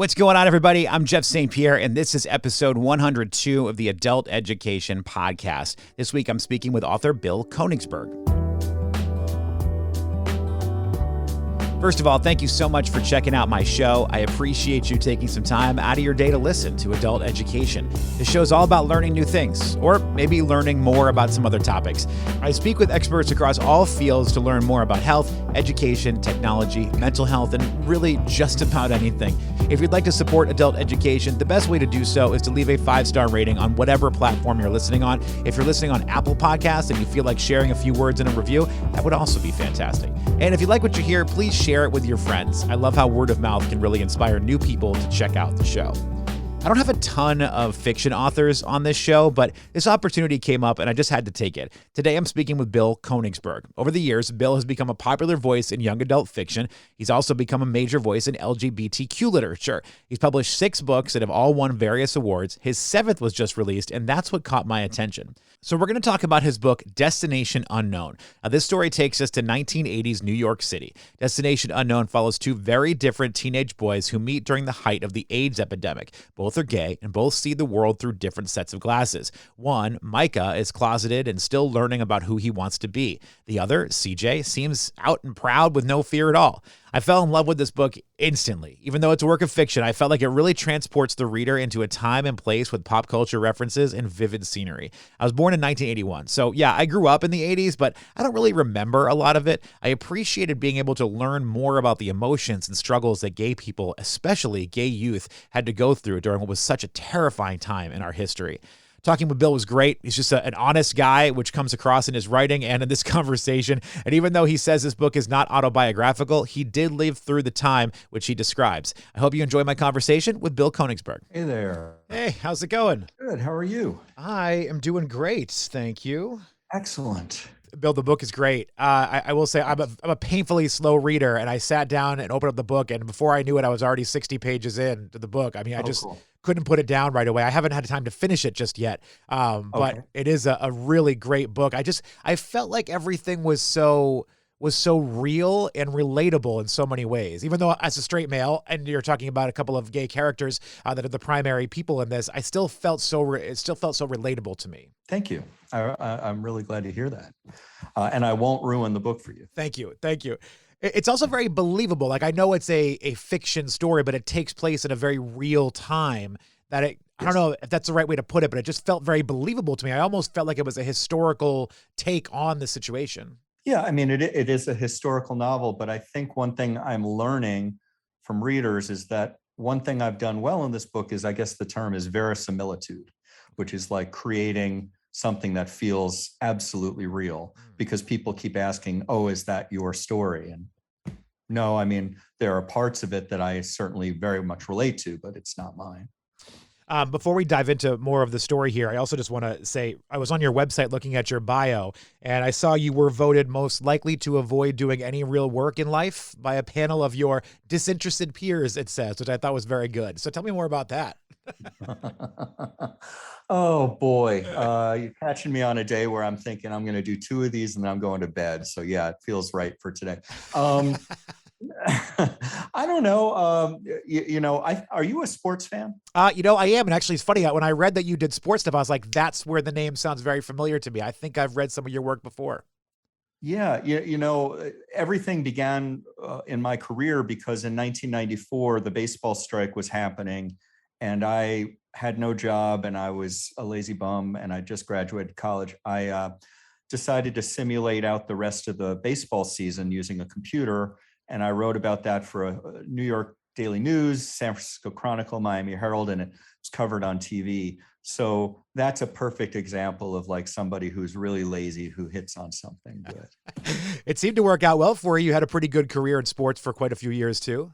What's going on, everybody? I'm Jeff St. Pierre, and this is episode 102 of the Adult Education Podcast. This week, I'm speaking with author Bill Konigsberg. First of all, thank you so much for checking out my show. I appreciate you taking some time out of your day to listen to Adult Education. This show is all about learning new things, or maybe learning more about some other topics. I speak with experts across all fields to learn more about health, education, technology, mental health, and really just about anything. If you'd like to support Adult Education, the best way to do so is to leave a 5-star rating on whatever platform you're listening on. If you're listening on Apple Podcasts and you feel like sharing a few words in a review, that would also be fantastic. And if you like what you hear, please share it with your friends. I love how word of mouth can really inspire new people to check out the show. I don't have a ton of fiction authors on this show, but this opportunity came up and I just had to take it. Today, I'm speaking with Bill Konigsberg. Over the years, Bill has become a popular voice in young adult fiction. He's also become a major voice in LGBTQ literature. He's published 6 books that have all won various awards. His 7th was just released, and that's what caught my attention. So we're going to talk about his book, Destination Unknown. Now, this story takes us to 1980s New York City. Destination Unknown follows 2 very different teenage boys who meet during the height of the AIDS epidemic. Both are gay, and both see the world through different sets of glasses. One, Micah, is closeted and still learning about who he wants to be. The other, CJ, seems out and proud with no fear at all. I fell in love with this book instantly. Even though it's a work of fiction, I felt like it really transports the reader into a time and place with pop culture references and vivid scenery. I was born in 1981, so yeah, I grew up in the 80s, but I don't really remember a lot of it. I appreciated being able to learn more about the emotions and struggles that gay people, especially gay youth, had to go through during what was such a terrifying time in our history. Talking with Bill was great. He's just an honest guy, which comes across in his writing and in this conversation. And even though he says this book is not autobiographical, he did live through the time which he describes. I hope you enjoy my conversation with Bill Konigsberg. Hey there. Hey, how's it going? Good. How are you? I am doing great. Thank you. Excellent. Bill, the book is great. I will say I'm a painfully slow reader, and I sat down and opened up the book, and before I knew it, I was already 60 pages into the book. I mean, I just couldn't put it down right away. I haven't had time to finish it just yet, but it is a really great book. I felt like everything was so real and relatable in so many ways. Even though as a straight male, and you're talking about a couple of gay characters that are the primary people in this, it still felt so relatable to me. Thank you. I'm really glad to hear that. And I won't ruin the book for you. Thank you. It's also very believable. Like, I know it's a fiction story, but it takes place in a very real time I don't know if that's the right way to put it, but it just felt very believable to me. I almost felt like it was a historical take on the situation. Yeah, I mean, it is a historical novel, but I think one thing I'm learning from readers is that one thing I've done well in this book is, I guess the term is verisimilitude, which is like creating something that feels absolutely real, because people keep asking, oh, is that your story? And no, I mean, there are parts of it that I certainly very much relate to, but it's not mine. Before we dive into more of the story here, I also just want to say I was on your website looking at your bio, and I saw you were voted most likely to avoid doing any real work in life by a panel of your disinterested peers, it says, which I thought was very good. So tell me more about that. Oh, boy. You're catching me on a day where I'm thinking I'm going to do 2 of these and then I'm going to bed. So yeah, it feels right for today. I don't know. Are you a sports fan? I am. And actually, it's funny. When I read that you did sports stuff, I was like, that's where the name sounds very familiar to me. I think I've read some of your work before. Yeah. Everything began in my career because in 1994, the baseball strike was happening and I had no job and I was a lazy bum and I just graduated college. I decided to simulate out the rest of the baseball season using a computer. And I wrote about that for a New York Daily News, San Francisco Chronicle, Miami Herald, and it was covered on TV. So that's a perfect example of like somebody who's really lazy who hits on something good. It seemed to work out well for you. You had a pretty good career in sports for quite a few years too.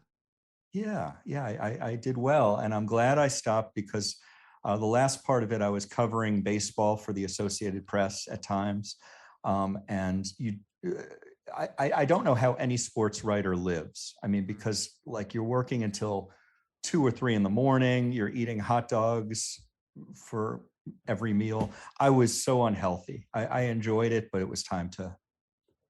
Yeah, I did well. And I'm glad I stopped because the last part of it, I was covering baseball for the Associated Press at times. I don't know how any sports writer lives. I mean, because like you're working until 2 or 3 in the morning, you're eating hot dogs for every meal. I was so unhealthy. I enjoyed it, but it was time to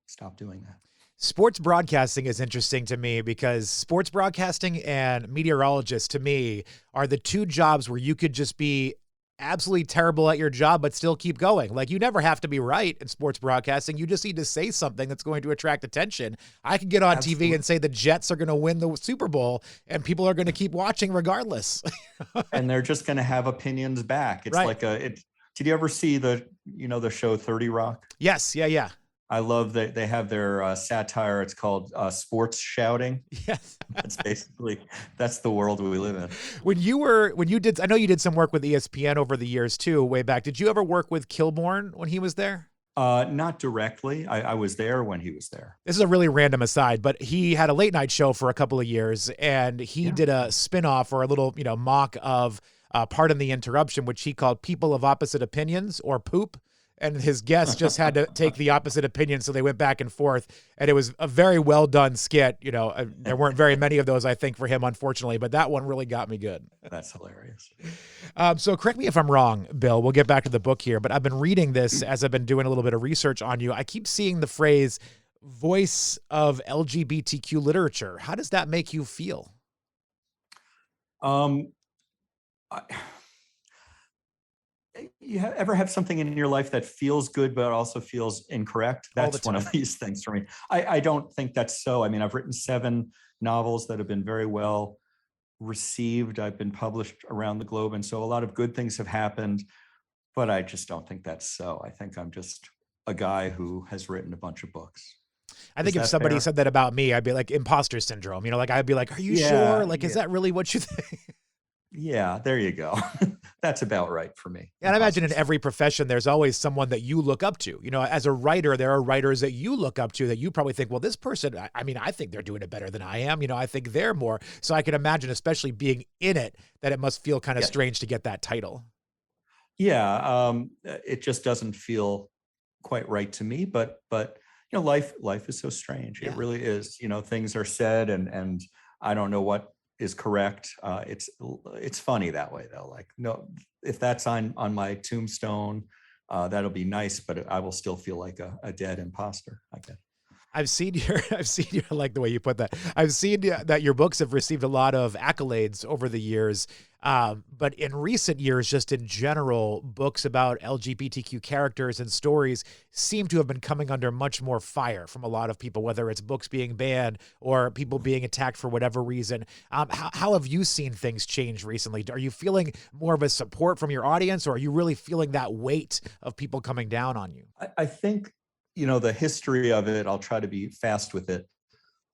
stop doing that. Sports broadcasting is interesting to me because sports broadcasting and meteorologists, to me, are the two jobs where you could just be absolutely terrible at your job, but still keep going. Like, you never have to be right in sports broadcasting. You just need to say something that's going to attract attention. I could get on TV and say the Jets are going to win the Super Bowl, and people are going to keep watching regardless. And they're just going to have opinions back. It's Right. like did you ever see the show 30 Rock? Yes. Yeah. I love that they have their satire. It's called sports shouting. Yes. That's the world we live in. I know you did some work with ESPN over the years too, way back. Did you ever work with Kilborn when he was there? Not directly. I was there when he was there. This is a really random aside, but he had a late night show for a couple of years, and he did a spinoff or a little, mock of Pardon the Interruption, which he called People of Opposite Opinions, or Poop. And his guests just had to take the opposite opinion, so they went back and forth. And it was a very well done skit. There weren't very many of those, I think, for him, unfortunately, but that one really got me good. That's hilarious. So correct me if I'm wrong, Bill. We'll get back to the book here, but I've been reading this as I've been doing a little bit of research on you. I keep seeing the phrase voice of LGBTQ literature. How does that make you feel? You ever have something in your life that feels good but also feels incorrect? That's one of these things for me. I don't think that's so. I mean, I've written 7 novels that have been very well received. I've been published around the globe, and so a lot of good things have happened, but I just don't think that's so. I think I'm just a guy who has written a bunch of books. I think if somebody said that about me, I'd be like, imposter syndrome. I'd be like, are you sure? Like, is that really what you think? Yeah, there you go. That's about right for me. And I imagine in every profession, there's always someone that you look up to. As a writer, there are writers that you look up to that you probably think, well, this person, I think they're doing it better than I am. I think they're more. So I can imagine, especially being in it, that it must feel kind of strange to get that title. Yeah, it just doesn't feel quite right to me. But life is so strange. Yeah. It really is. Things are said, and I don't know what is correct. It's funny that way though. Like, no, if that's on my tombstone, that'll be nice, but I will still feel like a dead imposter, I guess. I've seen your, I like the way you put that. I've seen that your books have received a lot of accolades over the years. But in recent years, just in general, books about LGBTQ characters and stories seem to have been coming under much more fire from a lot of people, whether it's books being banned or people being attacked for whatever reason. How have you seen things change recently? Are you feeling more of a support from your audience, or are you really feeling that weight of people coming down on you? I think, the history of it, I'll try to be fast with it.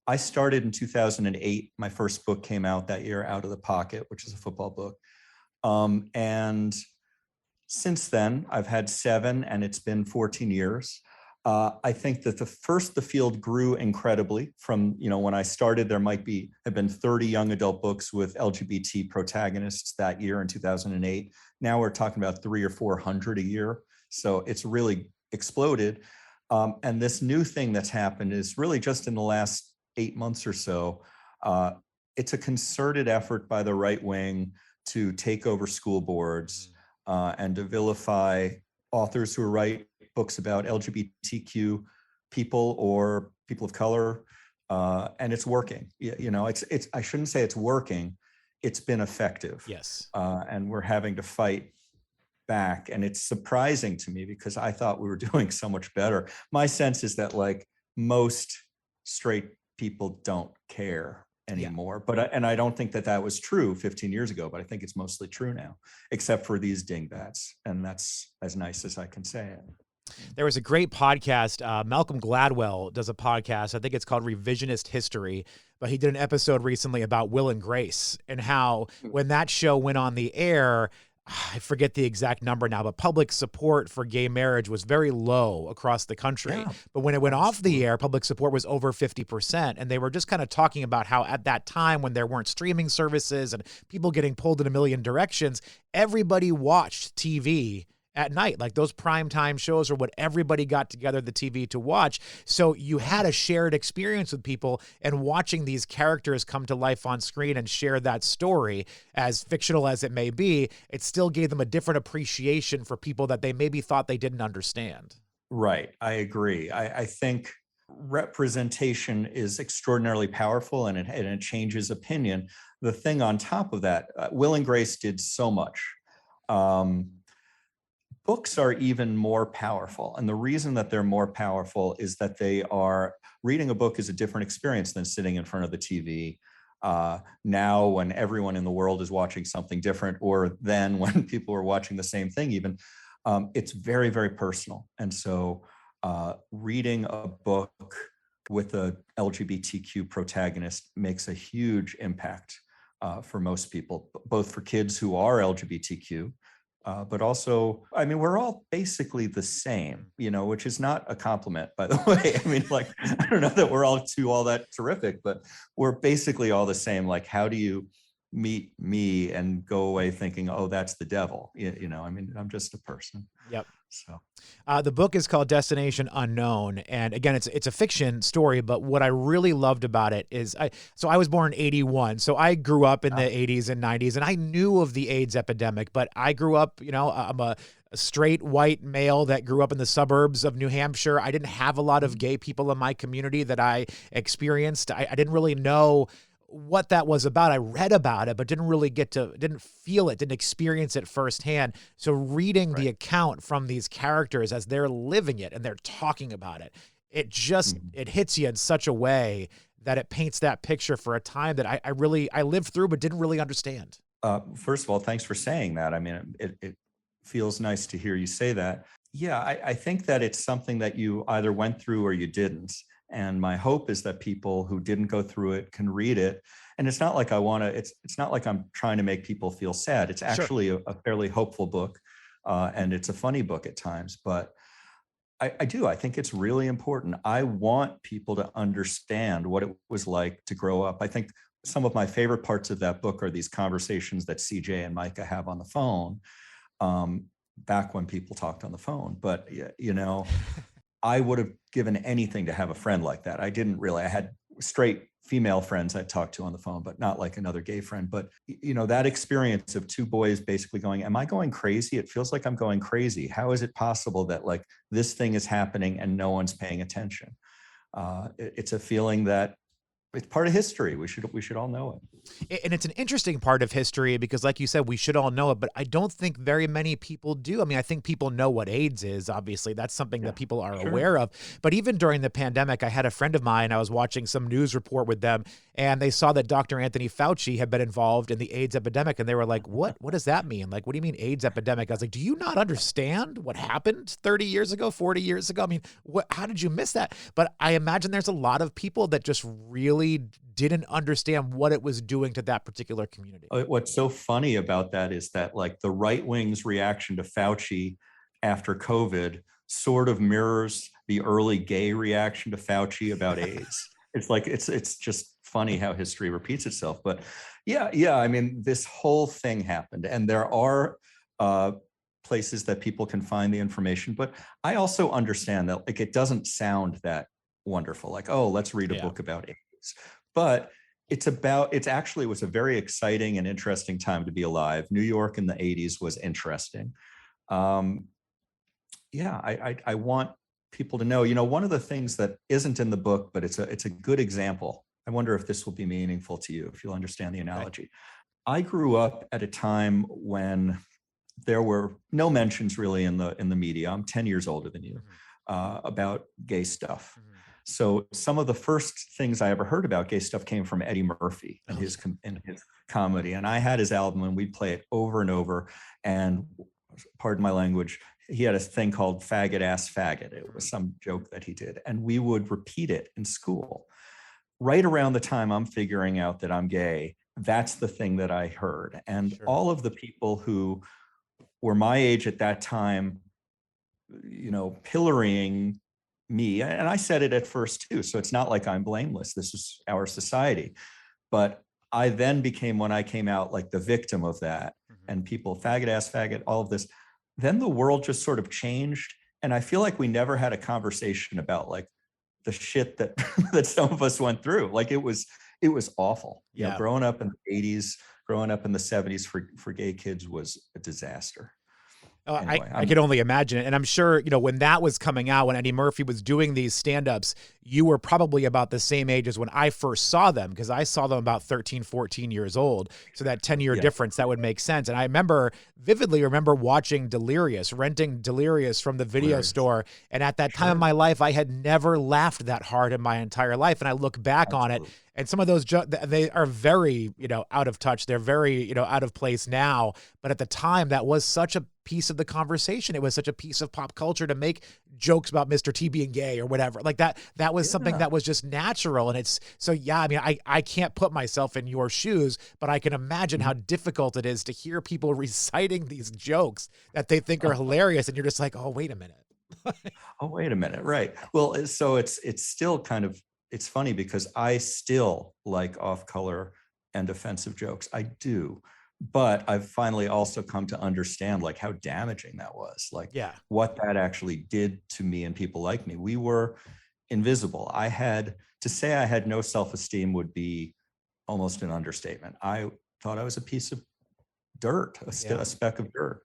I started in 2008. My first book came out that year, Out of the Pocket, which is a football book. And since then, I've had 7, and it's been 14 years. I think that the field grew incredibly from, when I started, there have been 30 young adult books with LGBT protagonists that year in 2008. Now we're talking about 300 or 400 a year. So it's really exploded. And this new thing that's happened is really just in the last 8 months or so. It's a concerted effort by the right wing to take over school boards and to vilify authors who write books about LGBTQ people or people of color. And it's working. It's I shouldn't say it's working. It's been effective. Yes. And we're having to fight back. And it's surprising to me because I thought we were doing so much better. My sense is that like most straight people don't care anymore. Yeah. But I don't think that was true 15 years ago, but I think it's mostly true now, except for these dingbats. And that's as nice as I can say it. There was a great podcast. Malcolm Gladwell does a podcast. I think it's called Revisionist History, but he did an episode recently about Will and Grace and how when that show went on the air, I forget the exact number now, but public support for gay marriage was very low across the country. Yeah. But when it went off the air, public support was over 50%. And they were just kind of talking about how at that time when there weren't streaming services and people getting pulled in a million directions, everybody watched TV at night. Like those primetime shows are what everybody got together the TV to watch. So you had a shared experience with people, and watching these characters come to life on screen and share that story, as fictional as it may be, it still gave them a different appreciation for people that they maybe thought they didn't understand. Right. I agree. I think representation is extraordinarily powerful, and it changes opinion. The thing on top of that, Will and Grace did so much. Books are even more powerful. And the reason that they're more powerful is that reading a book is a different experience than sitting in front of the TV. Now, when everyone in the world is watching something different, or then when people are watching the same thing even, it's very, very personal. And so reading a book with a LGBTQ protagonist makes a huge impact for most people, both for kids who are LGBTQ, but also, I mean, we're all basically the same, which is not a compliment, by the way. I mean, like, I don't know that we're all that terrific, but we're basically all the same. Like, how do you meet me and go away thinking, oh, that's the devil? I mean, I'm just a person. Yep. So the book is called Destination Unknown. And again, it's a fiction story, but what I really loved about it is I was born in 81. So I grew up in the 80s and 90s, and I knew of the AIDS epidemic, but I grew up, I'm a straight white male that grew up in the suburbs of New Hampshire. I didn't have a lot of gay people in my community that I experienced. I didn't really know what that was about. I read about it, but didn't feel it, didn't experience it firsthand. So reading the account from these characters as they're living it and they're talking about it, it just, it hits you in such a way that it paints that picture for a time that I lived through, but didn't really understand. First of all, thanks for saying that. I mean, it feels nice to hear you say that. Yeah, I think that it's something that you either went through or you didn't. And my hope is that people who didn't go through it can read it. And it's not like it's not like I'm trying to make people feel sad. It's actually a fairly hopeful book. And it's a funny book at times, but I think it's really important. I want people to understand what it was like to grow up. I think some of my favorite parts of that book are these conversations that CJ and Micah have on the phone, back when people talked on the phone. But, I would have given anything to have a friend like that. I had straight female friends I'd talk to on the phone, but not like another gay friend. But, that experience of two boys basically going, am I going crazy? It feels like I'm going crazy. How is it possible that like this thing is happening and no one's paying attention? It's a feeling that it's part of history. We should all know it. And it's an interesting part of history because, like you said, we should all know it, but I don't think very many people do. I mean, I think people know what AIDS is. Obviously, that's something that people are aware of. But even during the pandemic, I had a friend of mine, I was watching some news report with them, and they saw that Dr. Anthony Fauci had been involved in the AIDS epidemic. And they were like, what does that mean? Like, what do you mean AIDS epidemic? I was like, do you not understand what happened 30 years ago, 40 years ago? I mean, how did you miss that? But I imagine there's a lot of people that just really didn't understand what it was doing to that particular community. What's so funny about that is that like the right wing's reaction to Fauci after COVID sort of mirrors the early gay reaction to Fauci about AIDS. It's like, it's just funny how history repeats itself. But yeah. I mean, this whole thing happened, and there are places that people can find the information, but I also understand that like, it doesn't sound that wonderful. Like, oh, let's read a book about AIDS. But it actually was a very exciting and interesting time to be alive. New York in the 80s was interesting. I want people to know, one of the things that isn't in the book, but it's a good example. I wonder if this will be meaningful to you, if you'll understand the analogy. I grew up at a time when there were no mentions really in the media. I'm 10 years older than you, about gay stuff. So some of the first things I ever heard about gay stuff came from Eddie Murphy and his comedy. And I had his album and we'd play it over and over. And pardon my language, he had a thing called faggot ass faggot. It was some joke that he did. And we would repeat it in school. Right around the time I'm figuring out that I'm gay, that's the thing that I heard. And all of the people who were my age at that time, pillorying me, and I said it at first too, so it's not like I'm blameless. This is our society. But I then became, when I came out, like the victim of that, and people, faggot ass faggot, all of this. Then the world just sort of changed, and I feel like we never had a conversation about like the shit that that some of us went through. Like it was awful. Growing up in the 80s, growing up in the 70s for gay kids was a disaster. Anyway, I could only imagine it. And I'm sure, when that was coming out, when Eddie Murphy was doing these stand-ups, you were probably about the same age as when I first saw them, because I saw them about 13, 14 years old. So that 10-year yeah, difference, that would make sense. And I vividly remember watching Delirious, renting Delirious from the video hilarious. store. And at that time of Sure, my life, I had never laughed that hard in my entire life. And I look back on it, absolutely. and some of those they are very, out of touch. They're very, out of place now. But at the time, that was such a piece of the conversation. It was such a piece of pop culture to make jokes about Mr. T being gay or whatever. Like that was something Yeah. that was just natural. And it's so, yeah, I mean, I can't put myself in your shoes, but I can imagine how difficult it is to hear people reciting these jokes that they think are hilarious. And you're just like, oh, wait a minute. Oh, wait a minute. Right. Well, so it's still kind of, it's funny because I still like off color and offensive jokes. I do. But I've finally also come to understand like how damaging that was, like Yeah. what that actually did to me and people like me. We were invisible. To say I had no self-esteem would be almost an understatement. I thought I was a piece of dirt, Yeah. a speck of dirt.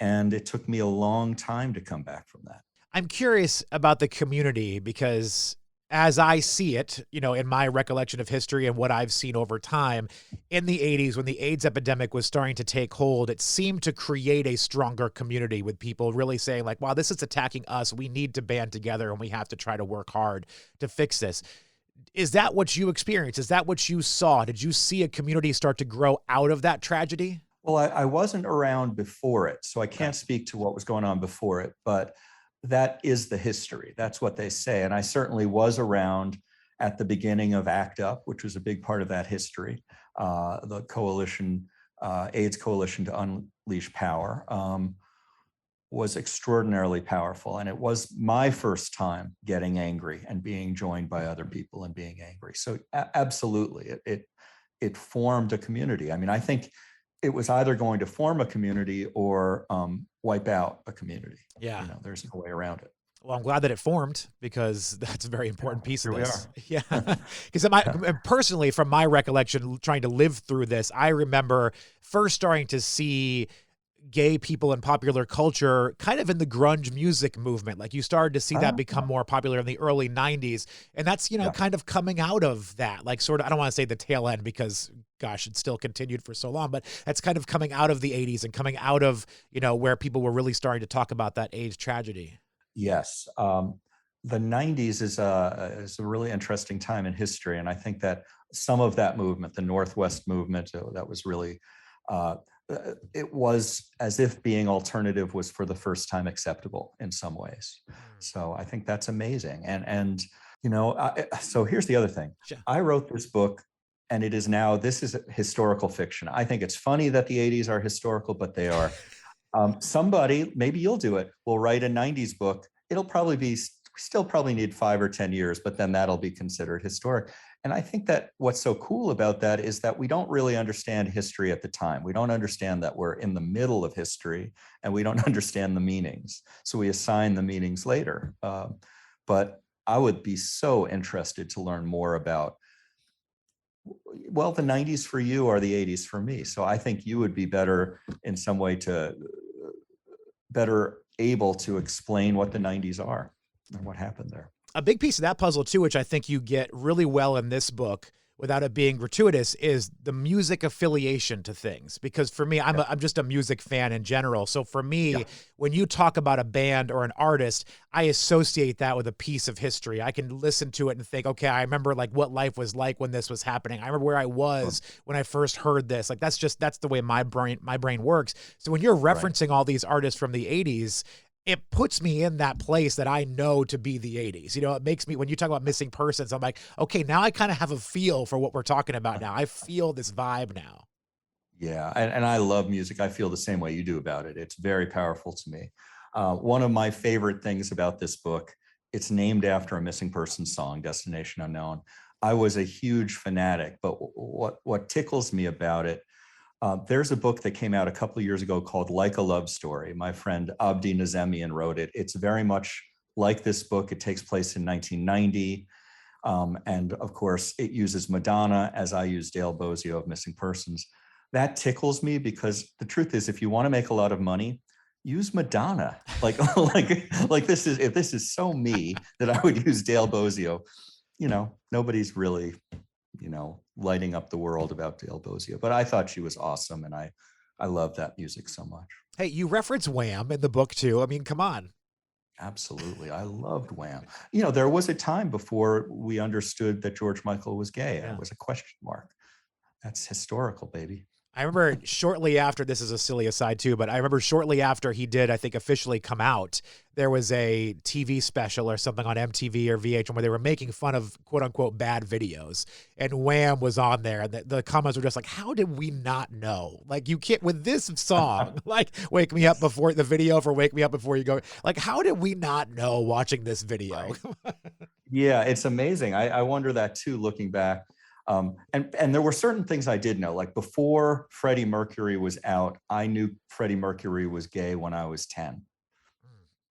And it took me a long time to come back from that. I'm curious about the community because as I see it, in my recollection of history and what I've seen over time, in the 80s, when the AIDS epidemic was starting to take hold, it seemed to create a stronger community with people really saying like, wow, this is attacking us. We need to band together and we have to try to work hard to fix this. Is that what you experienced? Is that what you saw? Did you see a community start to grow out of that tragedy? Well, I wasn't around before it, so I Okay. can't speak to what was going on before it, but that is the history. That's what they say. And I certainly was around at the beginning of ACT UP, which was a big part of that history, the coalition, AIDS Coalition to Unleash Power, was extraordinarily powerful. And it was my first time getting angry and being joined by other people and being angry. So absolutely, it formed a community. I mean, I think it was either going to form a community or wipe out a community. Yeah. There's no way around it. Well, I'm glad that it formed because that's a very important piece of Here we this. are. Yeah. Because personally, from my recollection, trying to live through this, I remember first starting to see gay people in popular culture kind of in the grunge music movement. Like you started to see that become more popular in the early 90s. And that's, Yeah. kind of coming out of that, like sort of, I don't want to say the tail end because gosh, it still continued for so long, but that's kind of coming out of the 80s and coming out of, where people were really starting to talk about that AIDS tragedy. Yes. The 90s is a really interesting time in history. And I think that some of that movement, the Northwest movement, that was really, it was as if being alternative was for the first time acceptable in some ways. So I think that's amazing. So here's the other thing. Sure. I wrote this book and this is historical fiction. I think it's funny that the 80s are historical, but they are. Somebody, maybe you'll do it, will write a 90s book. It'll probably be, still probably need 5 or 10 years, but then that'll be considered historic. And I think that what's so cool about that is that we don't really understand history at the time. We don't understand that we're in the middle of history and we don't understand the meanings. So we assign the meanings later. But I would be so interested to learn more about, well, the 90s for you are the 80s for me. So I think you would be better in some way better able to explain what the 90s are and what happened there. A big piece of that puzzle too, which I think you get really well in this book without it being gratuitous, is the music affiliation to things. Because for me, I'm just a music fan in general. So for me, when you talk about a band or an artist, I associate that with a piece of history. I can listen to it and think, okay, I remember like what life was like when this was happening. I remember where I was when I first heard this. Like that's the way my brain works. So when you're referencing all these artists from the 80s, it puts me in that place that I know to be the 80s. It makes me, when you talk about missing persons, I'm like, okay, now I kind of have a feel for what we're talking about now. I feel this vibe now. Yeah, and I love music. I feel the same way you do about it. It's very powerful to me. One of my favorite things about this book, it's named after a missing person song, Destination Unknown. I was a huge fanatic, but what tickles me about it, there's a book that came out a couple of years ago called Like a Love Story. My friend Abdi Nazemian wrote it. It's very much like this book. It takes place in 1990. And of course, it uses Madonna as I use Dale Bozio of Missing Persons. That tickles me because the truth is, if you want to make a lot of money, use Madonna. Like, like this is, if this is so me that I would use Dale Bozio, nobody's really, lighting up the world about Dale Bozio, but I thought she was awesome. And I love that music so much. Hey, you reference Wham in the book too. I mean, come on. Absolutely. I loved Wham. There was a time before we understood that George Michael was gay. Yeah. It was a question mark. That's historical, baby. I remember shortly after, this is a silly aside too, but I remember shortly after he did, I think, officially come out, there was a TV special or something on MTV or VH1 where they were making fun of quote unquote bad videos. And Wham was on there. And the comments were just like, how did we not know? Like, you can't, with this song, like Wake Me Up Before, the video for Wake Me Up Before You Go. Like, how did we not know watching this video? Right. Yeah, it's amazing. I wonder that too, looking back. And there were certain things I did know, like before Freddie Mercury was out, I knew Freddie Mercury was gay when I was 10.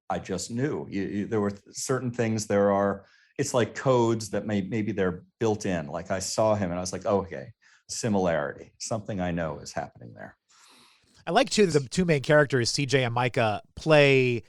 I just knew. There were certain things, it's like codes that maybe they're built in. Like I saw him and I was like, oh, okay, similarity, something I know is happening there. I like too, the two main characters, CJ and Micah, play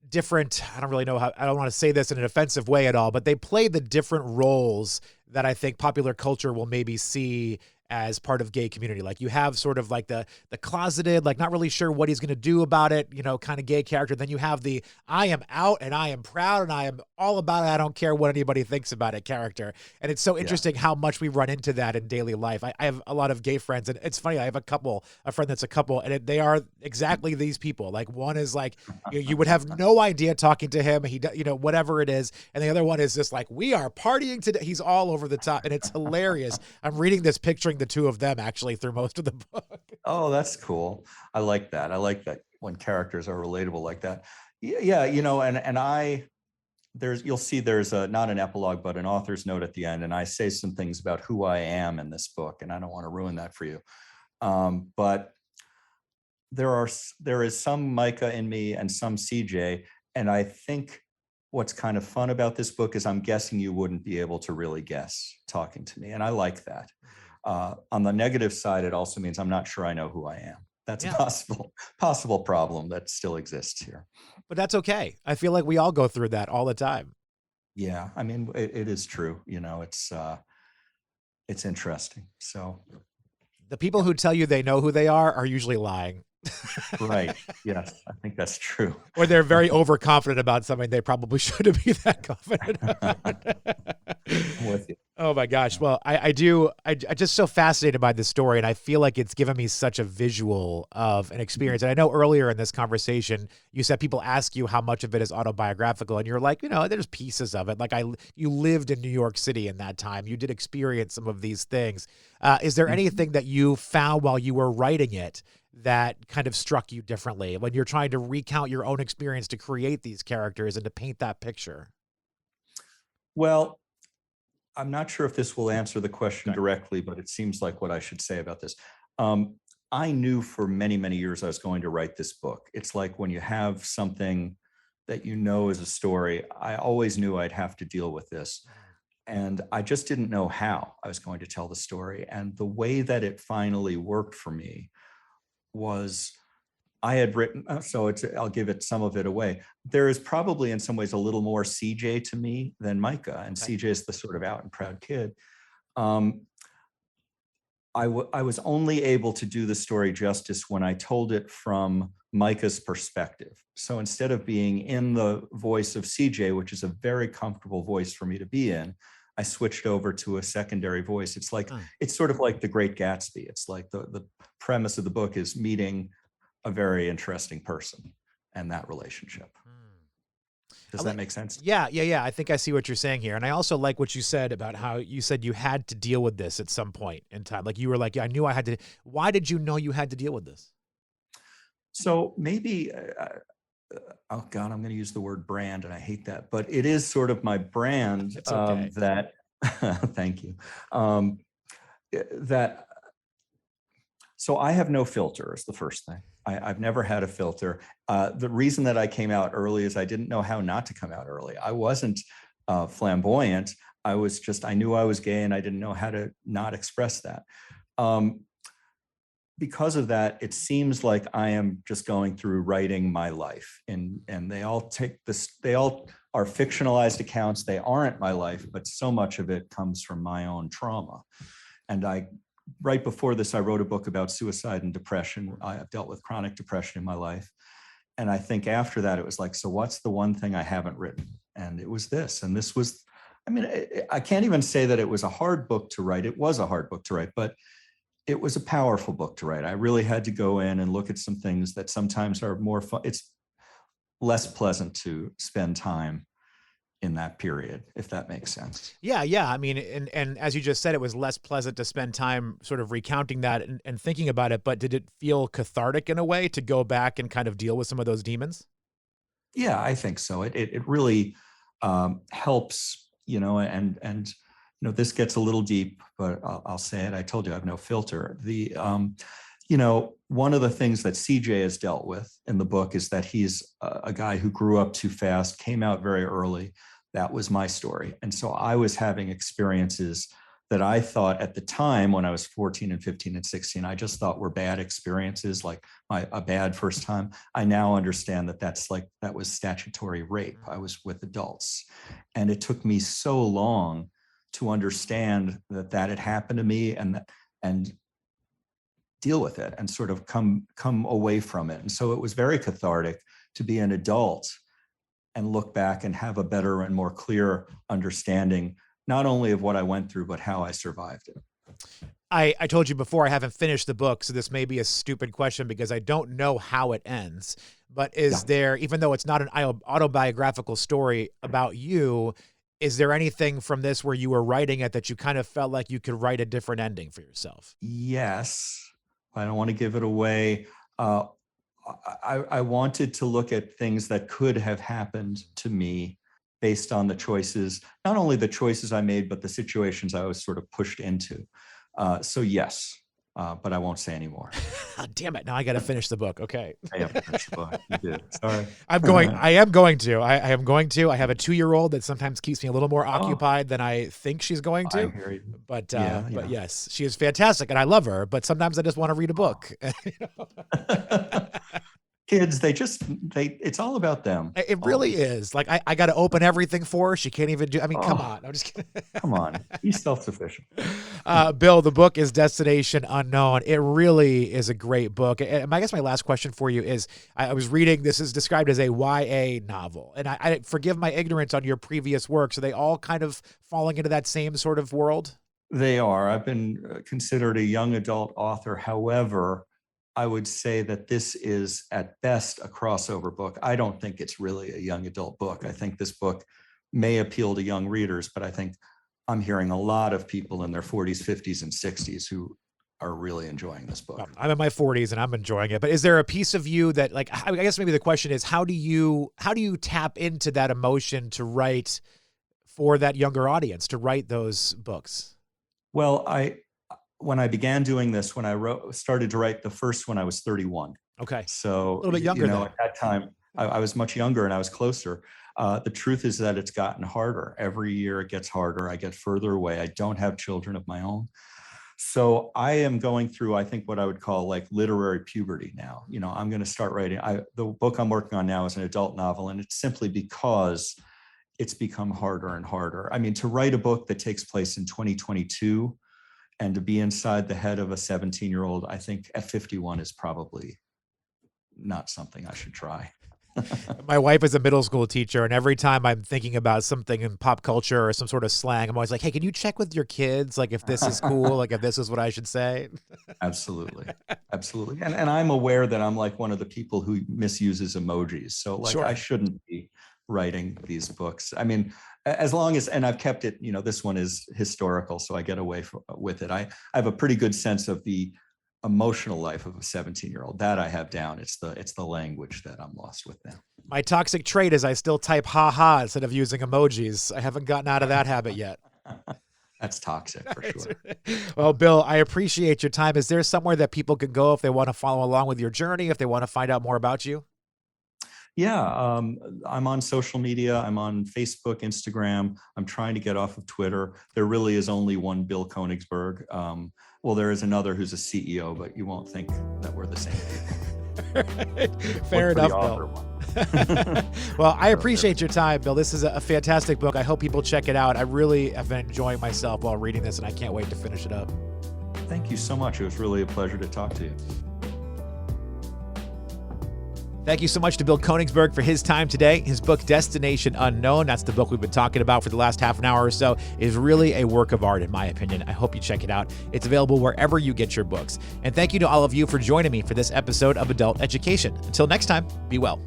different, I don't really know how, I don't want to say this in an offensive way at all, but they play the different roles that I think popular culture will maybe see as part of gay community. Like you have sort of like the closeted, like not really sure what he's going to do about it, kind of gay character. Then you have the, I am out and I am proud and I am all about it. I don't care what anybody thinks about it character. And it's so interesting how much we run into that in daily life. I have a lot of gay friends, and it's funny. I have a friend that's a couple, and they are exactly these people. Like one is like, you would have no idea talking to him. He, whatever it is. And the other one is just like, we are partying today. He's all over the top and it's hilarious. I'm reading this, picturing the two of them actually through most of the book. Oh, that's cool. I like that. I like that when characters are relatable like that. Yeah, you'll see there's not an epilogue, but an author's note at the end. And I say some things about who I am in this book, and I don't want to ruin that for you. But there is some Micah in me and some CJ. And I think what's kind of fun about this book is I'm guessing you wouldn't be able to really guess talking to me. And I like that. On the negative side, it also means I'm not sure I know who I am. That's a possible problem that still exists here. But that's okay. I feel like we all go through that all the time. Yeah, I mean, it is true. It's interesting. So the people who tell you they know who they are usually lying. Right. Yes, I think that's true. Or they're very overconfident about something they probably shouldn't be that confident about. I'm with you. Oh my gosh. Well, I just so fascinated by this story, and I feel like it's given me such a visual of an experience. And I know earlier in this conversation, you said people ask you how much of it is autobiographical, and you're like, there's pieces of it. Like you lived in New York City in that time. You did experience some of these things. Is there anything that you found while you were writing it that kind of struck you differently when you're trying to recount your own experience to create these characters and to paint that picture? Well, I'm not sure if this will answer the question directly, but it seems like what I should say about this. I knew for many, many years I was going to write this book. It's like when you have something that is a story, I always knew I'd have to deal with this. And I just didn't know how I was going to tell the story. And the way that it finally worked for me was I had written, I'll give it some of it away. There is probably in some ways a little more CJ to me than Micah, and CJ is the sort of out and proud kid. I was only able to do the story justice when I told it from Micah's perspective. So instead of being in the voice of CJ, which is a very comfortable voice for me to be in, I switched over to a secondary voice. It's like, it's sort of like The Great Gatsby. It's like the premise of the book is meeting a very interesting person and that relationship. Does that make sense? Yeah. I think I see what you're saying here. And I also like what you said about how you said you had to deal with this at some point in time. Like you were like, I knew I had to. Why did you know you had to deal with this? So maybe, oh God, I'm going to use the word brand, and I hate that, but it is sort of my brand. It's okay. That, thank you. So I have no filter is the first thing. I've never had a filter. The reason that I came out early is I didn't know how not to come out early. I wasn't flamboyant. I knew I was gay, and I didn't know how to not express that. because of that, it seems like I am just going through writing my life, and they all take this. They all are fictionalized accounts. They aren't my life, but so much of it comes from my own trauma. And right before this, I wrote a book about suicide and depression. I have dealt with chronic depression in my life, and I think after that, it was like, so what's the one thing I haven't written? And it was this, and this was. I mean, I can't even say that it was a hard book to write. It was a hard book to write, but it was a powerful book to write. I really had to go in and look at some things that sometimes are more fun. It's less pleasant to spend time in that period, if that makes sense. Yeah, yeah. I mean, and as you just said, it was less pleasant to spend time sort of recounting that and thinking about it, but did it feel cathartic in a way to go back and kind of deal with some of those demons? Yeah, I think so. It really helps, and this gets a little deep, but I'll say it. I told you I have no filter. One of the things that CJ has dealt with in the book is that he's a guy who grew up too fast, came out very early. That was my story. And so I was having experiences that I thought at the time when I was 14 and 15 and 16, I just thought were bad experiences, like a bad first time. I now understand that that was statutory rape. I was with adults. And it took me so long to understand that had happened to me and deal with it and sort of come away from it. And so it was very cathartic to be an adult and look back and have a better and more clear understanding, not only of what I went through, but how I survived it. I told you before, I haven't finished the book, so this may be a stupid question because I don't know how it ends. But is there, even though it's not an autobiographical story about you, is there anything from this where you were writing it that you kind of felt like you could write a different ending for yourself? Yes. I don't want to give it away. I wanted to look at things that could have happened to me based on the choices, not only the choices I made, but the situations I was sort of pushed into. So yes, but I won't say anymore. Damn it. Now I got to finish the book. Okay. I haven't finished the book. You did. Sorry. I am going to. I am going to. I have a 2-year-old that sometimes keeps me a little more occupied than I think she's going to. I hear you. But yes, she is fantastic and I love her, but sometimes I just want to read a book. Kids, it's all about them. It really is. Like I got to open everything for her. She can't even do. I mean, come on. I'm just kidding. Come on. Be self-sufficient. Bill, the book is Destination Unknown. It really is a great book. And I guess my last question for you is, I was reading, this is described as a YA novel. And I forgive my ignorance on your previous works. Are they all kind of falling into that same sort of world? They are. I've been considered a young adult author. However, I would say that this is at best a crossover book. I don't think it's really a young adult book. I think this book may appeal to young readers, but I think I'm hearing a lot of people in their 40s, 50s, and 60s who are really enjoying this book. I'm in my 40s and I'm enjoying it. But is there a piece of you that, like, I guess maybe the question is, how do you tap into that emotion to write for that younger audience, to write those books? Well, when I began doing this, when I started to write the first one, I was 31. Okay. So a little bit younger at that time, I was much younger and I was closer. The truth is that it's gotten harder. Every year it gets harder. I get further away. I don't have children of my own. So I am going through, I think, what I would call like literary puberty now. I'm going to start writing. The book I'm working on now is an adult novel, and it's simply because it's become harder and harder. I mean, to write a book that takes place in 2022 and to be inside the head of a 17-year-old, I think at 51 is probably not something I should try. My wife is a middle school teacher, and every time I'm thinking about something in pop culture or some sort of slang, I'm always like, hey, can you check with your kids? Like if this is cool, like if this is what I should say. Absolutely. Absolutely. And I'm aware that I'm like one of the people who misuses emojis. So like, Sure. I shouldn't be writing these books. I mean, as long as, and I've kept it, this one is historical, so I get away with it. I have a pretty good sense of the emotional life of a 17-year-old. That I have down. It's the language that I'm lost with now. My toxic trait is I still type ha instead of using emojis. I haven't gotten out of that habit yet. That's toxic for sure. Well, Bill, I appreciate your time. Is there somewhere that people can go if they want to follow along with your journey, if they want to find out more about you? Yeah, I'm on social media. I'm on Facebook, Instagram. I'm trying to get off of Twitter. There really is only one Bill Konigsberg. Well, there is another who's a CEO, but you won't think that we're the same people. Fair enough, Bill. Well, I appreciate your time, Bill. This is a fantastic book. I hope people check it out. I really have been enjoying myself while reading this, and I can't wait to finish it up. Thank you so much. It was really a pleasure to talk to you. Thank you so much to Bill Konigsberg for his time today. His book, Destination Unknown, that's the book we've been talking about for the last half an hour or so, is really a work of art, in my opinion. I hope you check it out. It's available wherever you get your books. And thank you to all of you for joining me for this episode of Adult Education. Until next time, be well.